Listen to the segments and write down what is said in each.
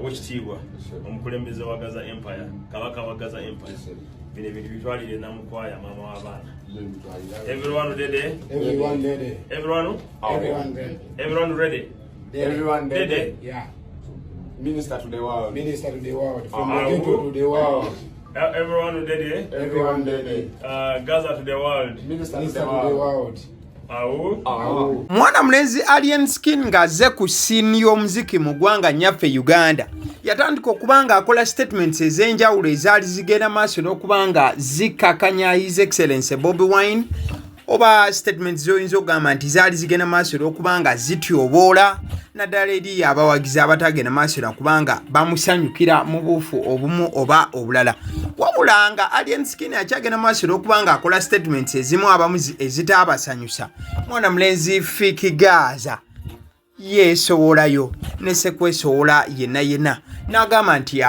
ekitiibwa omukulembeze wa Gaza Empire kabaka wa Gaza Empire bino ebintu bitwalire namukwaya mama w'abaana. Everyone ready? Everyone ready. Everyone ready. Everyone ready? Everyone ready. Yeah. Minister to the world. Minister to the world. From the ghetto to the world. Everyone ready? Everyone ready. Gaza to the world. Minister to the world. Mwana mlenzi Alien Skin ng'azze ku scene y'omuziki mu ggwanga nyaffe Uganda yatandika okubanga akola statements ez'enjawulo ezaali zigenda maaso n'okubanga zikakanya His Excellency Bobi Wine oba statements zoyinza okugamba nti zaali zigenda maaso n'okubanga zityoboola naddala eri abawagizi abatagenda maaso n'okubanga bamusanyukira mu buufu obumu oba obulala. Wabula nga Alien Skin akyagenda maaso n'okubanga akola statements ezimu abamu ezitaabasanyusa. Mwana mlenzi Fik Gaza yeesowolayo ne sekwesowola yenna n'agamba nti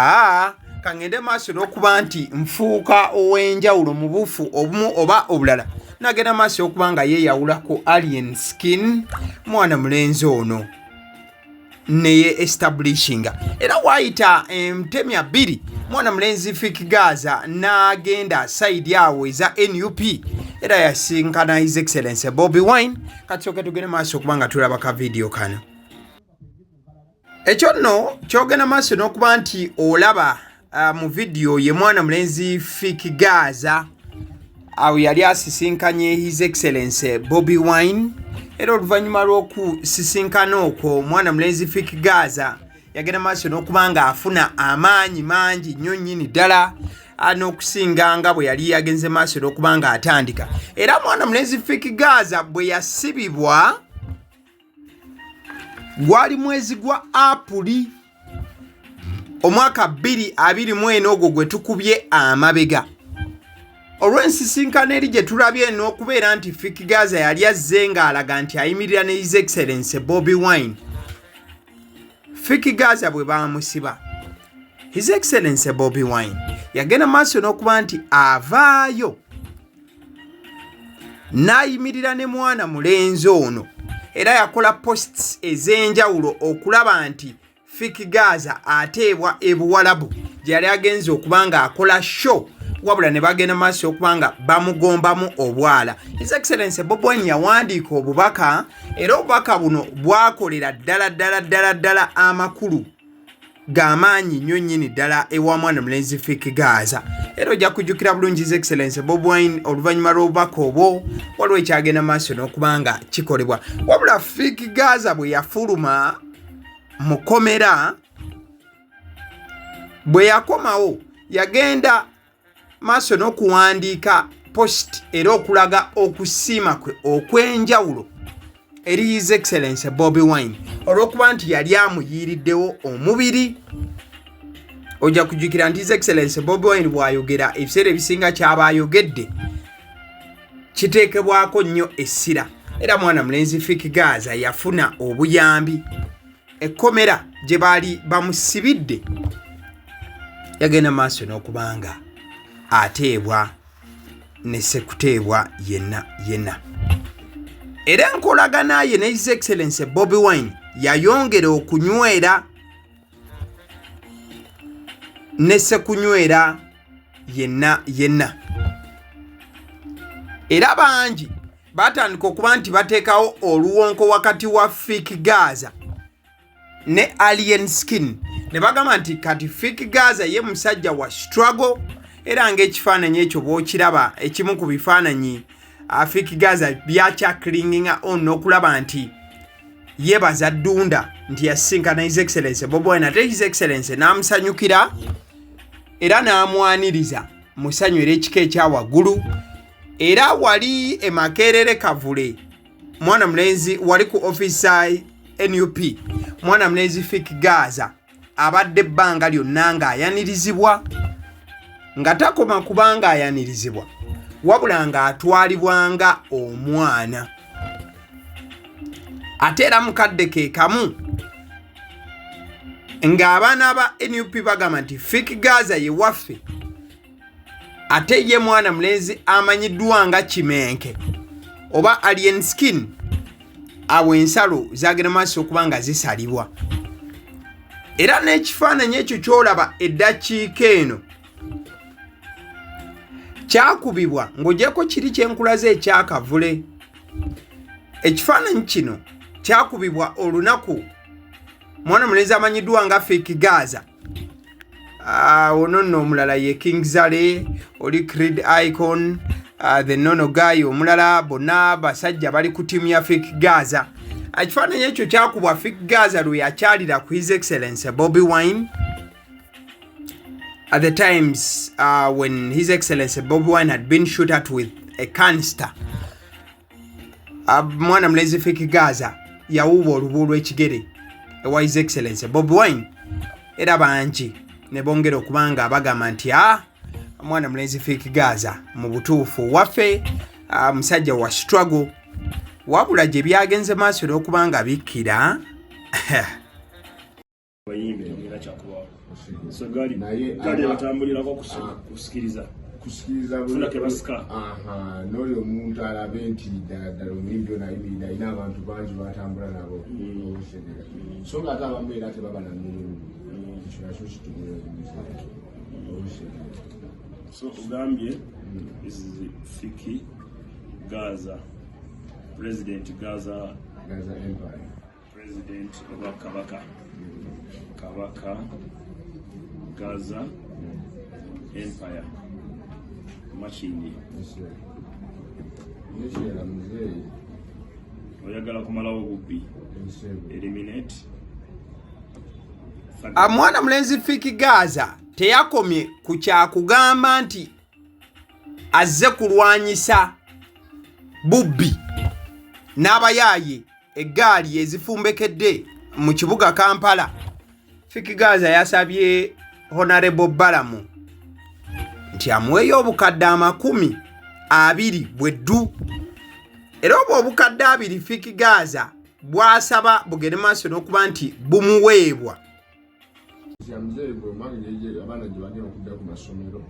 kangende maaso n'okuba nti nfuuka ow'enjawulo mu buufu obumu oba obulala. N'agenda maaso okuba nga yeeyawula ku Alien Skin mwana mulenzi ono neye establishinga era waayita emtemi abiri mwana mulenzi Fik Gaza n'agenda side awo eza NUP era yasinkana His Excellency Bobi Wine. Katsooke tugende maaso okuba nga tulaba ka video kano. Ekyo nno kyogenda maaso n'okuba nti olaba mu video ye mwana mulenzi Fik Gaza awo yali asisinkanye His Excellency Bobi Wine era oluvannyuma lw'okusisinkana okwo mwana mulenzi Fik Gaza yagenda maaso n'okuba nga afuna amaanyi mangi nnyo nnyini ddala n'okusinga nga bwe yali yagenze maaso n'okuba nga atandika. Era mwana mulenzi Fik Gaza bwe yasibibwa gwali mwezi gwa Apuli omwaka 2024 ogwo gwe tukubye amabega. Olw'ensisinkano eri gye tulabye n'okubeera nti Fik Gaza yali azze ng'alaga nti ayimirira ne His Excellency Bobi Wine. Fik Gaza bwe bamusiba His Excellency Bobi Wine yagenda maaso n'okuba nti avaayo n'ayimirira ne mwana mulenzi ono era yakola posts ez'enjawulo okulaba nti Fik Gaza ateebwa ebuwalabu gye yali agenze okuba nga akola show wabula ne bagenda maaso okuba nga bamugombamu obwala. His Excellency Bobi Wine yawandiika obubaka era obubaka buno bwakolera ddala amakulu g'amaanyi nnyo nnyini ddala ewa mwana mulenzi Fik Gaza. Era ojja kujjukira bulungi His Excellency Bobi Wine oluvannyuma lw'obubaka obwo waliwo ekyagenda maaso n'okuba nga kikolebwa. Wabula Fik Gaza bwe yafuluma mu komera bwe yakomawo yagenda maaso n'okuwandiika post era okulaga okusiima kwe okw'enjawulo eri His Excellency Bobi Wine olw'okuba nti yali amuyiiriddewo omubiri. Ojja kujjukira nti His Excellency Bobi Wine bw'ayogera ebiseera ebisinga ky'aba ayogedde kiteekebwako nnyo essira era mwana mulenzi Fik Gaza yafuna obuyambi. Ekkomera gye baali bamusibidde yagenda maaso n'okubanga ateebwa ne sekuteebwa yenna. Era enkolagana ye ne His Excellency Bobi Wine yayongera okunywera ne sekunywera yenna. Era bangi batandika okuba nti bateekawo oluwonko wakati wa Fik Gaza ne Alien Skin ne bagamba nti kati Fik Gaza ye musajja wa Strugle era ng'ekifaananyi ekyo bw'okiraba ekimu ku bifaananyi Fik Gaza byakyakiringinga on n'okulaba nti yeebaza ddunda nti yasinkana His Excellency Bobi Wine ate His Excellency n'amusanyukira era n'amwaniriza musanyu era ekika ekya waggulu. Era wali emakerere kavule mwana mulenzi wali ku office NUP mwana mulenzi Fik Gaza abadde ebbanga lyonna ng'ayanirizibwa nga takoma kubanga ayanirizibwa wabula nga atwalibwanga omwana ate era mukadde ke kamu ng'abaana ba NUP bagamba nti Fik Gaza ye waffe ate ye mwana mulenzi amanyiddwa nga Kimenke oba Alien Skin awo ensalo zagenda maaso okuba nga zisalibwa. era n'ekifaananyi ekyo kyolaba eddakiika eno kyakubibwa ng'ogyeko kiri kyenkulaze ekyakavule. Ekifaananyi kino kyakubibwa olunaku mwana mulenzi amanyiddwa nga Fik Gaza. Ono nno omulala ye King Zale, oli Creed Icon, the Nono Guy omulala, bonna basajja bali ku ttiimu ya Fik Gaza. Ekifaananyi ekyo kyakubwa Fik Gaza lwe yakyalira ku His Excellency Bobi Wine. At the times when His Excellency Bobi Wine had been shot at with a canister, mwana mulenzi Fik Gaza yawuuba olubu lw'ekigere ewa His Excellency Bobi Wine, era bangi ne bongera okubanga abagamba nti mwana mulenzi Fik Gaza mu butuufu waffe musajja wa Strugle, wabula gye byagenze maaso n'okubanga bikkira so gali batambulirako kusikiriza funa kebasika n'oli omuntu alabe nti ddala omuli byona ayina abantu bangi batambula nabo obusedera so nga ate abamu era tebaba na mirimu ekyo nakyo kitugula obusedera. So ugambye this is Fik Gaza, President Gaza Empire, President of Kabaka Gaza Empire Machindi. Oyagala kumalawo bubbi eliminate. Mwana mulenzi Fik Gaza teyakomye ku kyakugamba nti azze kulwanyisa bubbi n'abayaaye eggaali ezifumbekedde mu kibuga Kampala. Fik Gaza yasabye Honorable Balamu nti amuweeyo obukadde 20 bweddu, era obwo obukadde 2 Fik Gaza bwasaba bugende maaso n'okuba nti bumuweebwa. abaana gye bagenda okudda ku masomero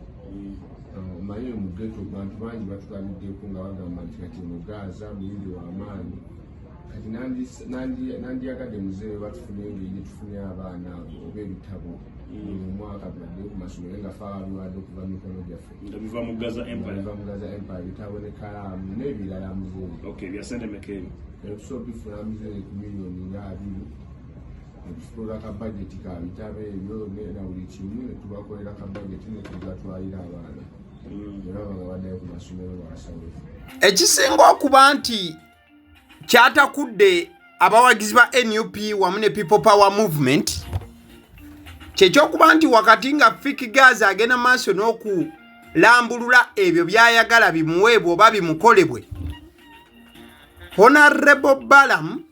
omanyi omugeto bantu bangi batulabiddeko nga bagamba nti kati mu Gaza muyimbi w'amaanyi, kati nandiyagadde muzeewe batufune engeri tufunye abaana oba ebitabo mu mwaka badde ku masomero nga fe abalwadde okuva mu mikono gyaffe biva mu Gaza Empire, bitabo ne kalaamu n'ebirala muzeewe. Okay, byasente mekeyo ebisobola bifuna muzeewe ku miliyoni nga 2 tufuula ka budget ka bitabe ebyo na buli kimu ne tubakolera ka budget ne tugatwalira abaana era banga baddayo ku masomero basawe. Ekisinga okuba nti kyatakudde abawagizi ba NUP wamu ne People Power Movement kyekyokuba nti wakati nga Fik Gaza agenda maaso n'okulambulula ebyo byayagala bimuweebwe oba bimukolebwe, Honorable Balamu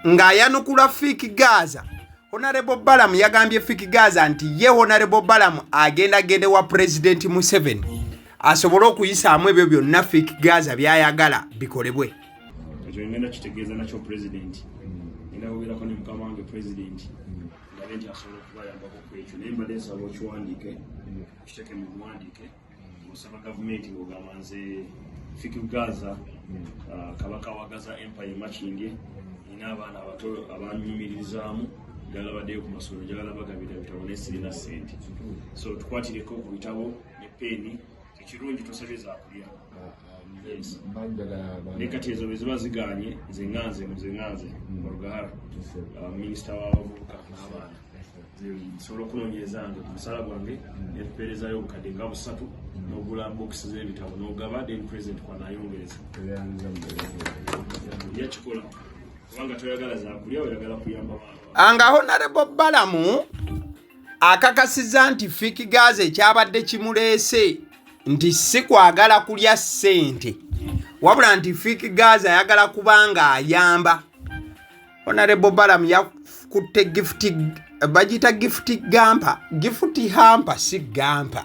ng'ayanukula Fik Gaza, Honorable Balamu yagambye Fik Gaza nti ye Honorable Balamu agenda wa President Museveni asobole okuyisaamu ebyo byonna Fik Gaza byayagala bikolebwe. Ekyo ngenda kitegeeza nakyo President ngenda kubeerako ne mukama wange President ngabe nti asobola okubayambako ku ekyo, naye mbadde nsaba okiwandiike kiteeke mu buwandiike osaba gavumenti ng'ogamba nze Fik Gaza kabaka wa Gaza Empire Machindi ina abaana abato abanyumirizaamu njagala baddeyo ku masomero, njagala bagabira bitabo nesirina ssente, so tukwatireko ku bitabo ne peeni ekirungi tosabye zaakulya. Ne kati ezo bwe ziba ziganye nze nganze Olugahara minisita w'abavubuka n'abaana nsobola okunoonyereza nge ku musala gwange nempeerezayo obukadde nga 3 n'ogula bokisi z'ebitabo n'ogaba then president kwanayongereza yakikola kubanga toyagala zaakulya oyagala kuyamba baana. Anga Honorable Balamu akakasiza nti Fik Gaza ekyabadde kimuleese nti si kwagala kulya ssente wabula nti Fik Gaza ayagala kubanga ayamba. Honorable Balamu yakutte bagita gift hamper si gampa.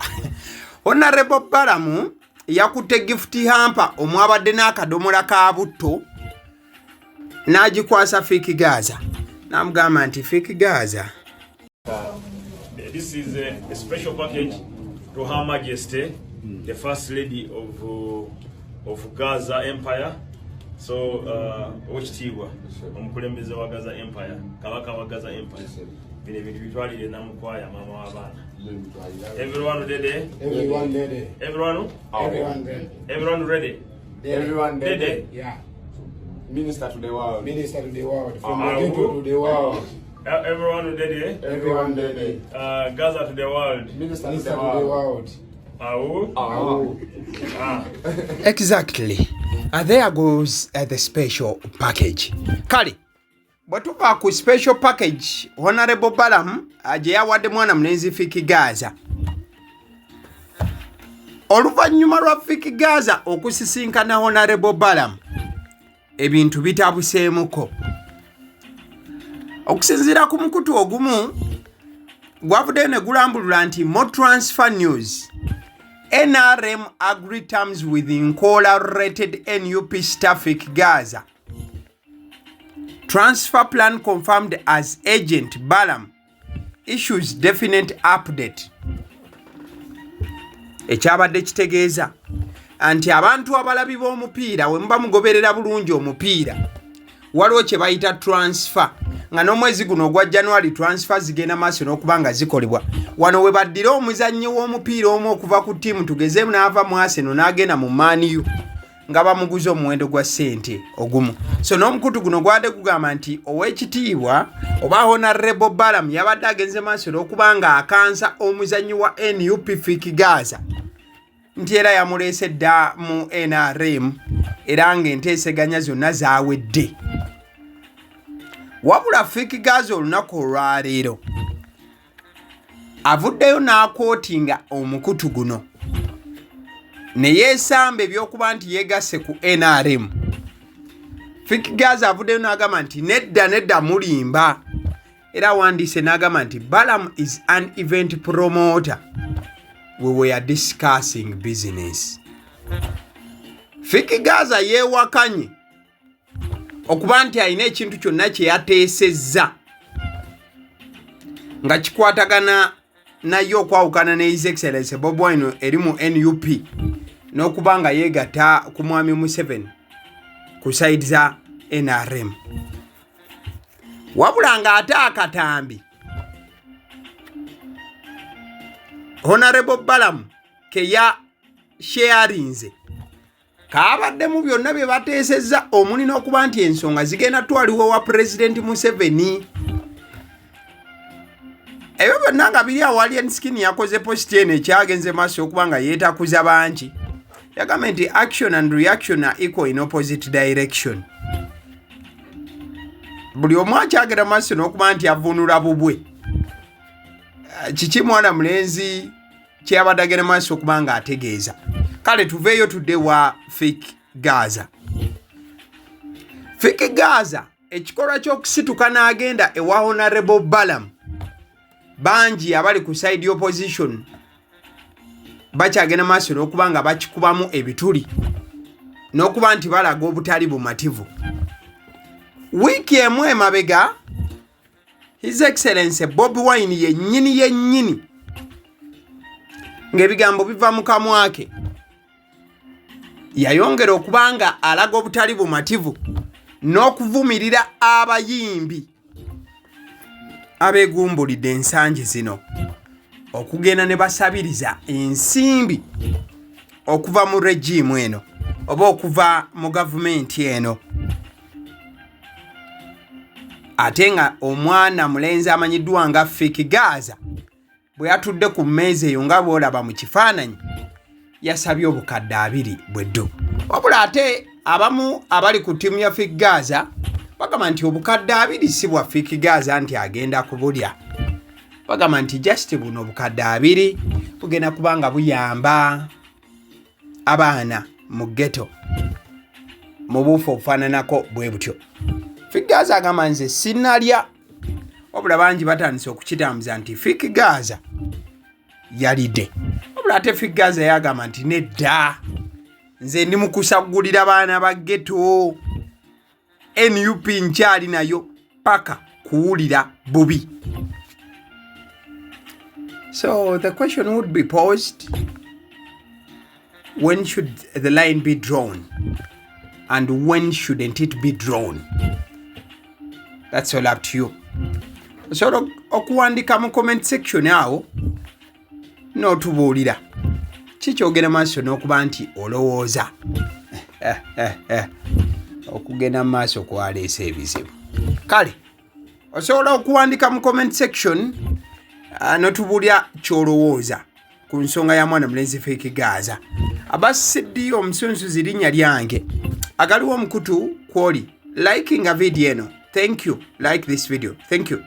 Honorable Balamu yakutte gift hamper omwabadde n'akadomola ka butto n'agikwasa Fik Gaza n'amugamba nti Fik Gaza, this is a special package to Her Majesty the First Lady of Gaza Empire. So, Ochitiwa, omukulembeze wa Gaza Empire, kabaka wa Gaza Empire. Everyone ready? Everyone ready. Everyone? Everyone ready. Everyone ready? Everyone ready. Yeah. Minister to the world. Minister to the world. From Uh-huh. the ghetto to the world. Everyone ready? Everyone ready. Gaza to the world. Minister to Minister the to the world. world. Exactly. There goes the special package. Kali, bwatuva ku special package, Honorable Balamu gye yawadde mwana mulenzi Fik Gaza. Oluvannyuma lwa Fik Gaza okusisinkana Honorable Balamu, ebintu bitabuseemuko. Okusinziira ku mukutu ogumu, gwavuddeyo ne gulambulula nti more transfer news. NRM agreed terms with Nkola-rated NUP staff Fik Gaza. Transfer plan confirmed as Agent Balamu issues definite update. Ekyabadde kitegeeza anti abantu abalabi b'omupiira we muba mugoberera bulungi omupiira waliwo kye bayita transfer nga n'omwezi guno ogwa January transfer zigenda maaso n'okuba nga zikolebwa. Wano we baddira omuzannyi w'omupiira omu okuva ku ttiimu tugeze n'ava mu Arsenal n'agenda mu Man U nga bamuguza omuwendo gwa ssente ogumu. So n'omukutu guno gwadde gugamba nti ow'ekitiibwa oba Honorable Balamu yabadde agenze maaso n'okuba nga akansa omuzannyi wa NUP Fik Gaza nti era yamuleese dda mu NRM era ng'enteeseganya zonna zaawedde. Wabula Fik Gaza olunaku olwaleero avuddeyo n'akootinga omukutu guno ne yeesamba ebyokuba nti yeegasse ku NRM. Fik Gaza avuddeyo n'agamba nti nedda mulimba era awandiise n'agamba nti Balamu is an event promoter. We were discussing business. Fik Gaza yeewakanye okuba nti alina ekintu kyonna kye yateesezza nga kikwatagana naye okwawukana ne His Excellency Bobi Wine eri mu NUP n'okuba nga yeegatta ku Mwami Museveni ku side za NRM. Wabula nga ate akatambi Honorable Balamu ke ya sharinze kabaddemu byonna bye bateesezza omuli n'okuba nti ensonga zigenda twaliwo wa President Museveni. Ebyo byonna nga biri awo Alien Skin yakoze post eno ekyagenze maaso okuba nga yeetakuza bangi. Yagamba nti action and reaction are equal in opposite direction. Buli omu akyagera maaso n'okuba nti avunula bubwe. Kiki mwana mulenzi kyabadde agenda maaso okuba nga ategeeza. Kale tuveeyo tudde wa Fik Gaza. Fik Gaza ekikolwa ky'okusituka n'agenda ewa Honorable Balamu bangi abali ku side opposition bakyagenda maaso n'okuba nga bakikubamu ebituli n'okuba nti balaga obutali bumativu. Wiiki emu emabega His Excellency Bobi Wine yennyini ng'ebigambo biva mu kamwa ke yayongera okuba nga alaga obutali bumativu n'okuvumirira abayimbi abeegumbulidde ensangi zino okugenda ne basabiriza ensimbi okuva mu regimu eno oba okuva mu gavumenti eno. Ate nga omwana mulenzi amanyiddwa nga Fik Gaza bwe yatudde ku mmeeza eyo nga bw'olaba mu kifaananyi yasabye obukadde 2 bweddu. Wabula ate abamu abali ku ttiimu ya Fik Gaza bagamba nti obukadde 2 si bwa Fik Gaza nti agenda kubulya. Bagamba nti just buno obukadde 2 bugenda kuba nga buyamba abaana mu ghetto mu buufu obufaananako bwe butyo. Fik Gaza agamba nze sinnalya. Wabula bangi batandise okukitambuza nti Fik Gaza yalidde. Wabula ate Fik Gaza yagamba nti nedda nze ndi mu kusagulira baana ba ghetto. NUP nkyali nayo paka kuwulira bubi. So the question would be posed, when should the line be drawn and when shouldn't it be drawn? That's all up to you. osobola okuwandika mu comment section awo n'otubuulira kikyogera maaso n'okuba nti olowooza okugenda mu maaso kwaleesa ebizibu. Kale osobola okuwandika mu comment section n'otubuulira ky'olowooza ku nsonga ya mwana mulenzi Fik Gaza. Abasidi omusunsuzi linnya lyange agaliwo omukutu kwoli liking a video eno. Thank you. Like this video. Thank you.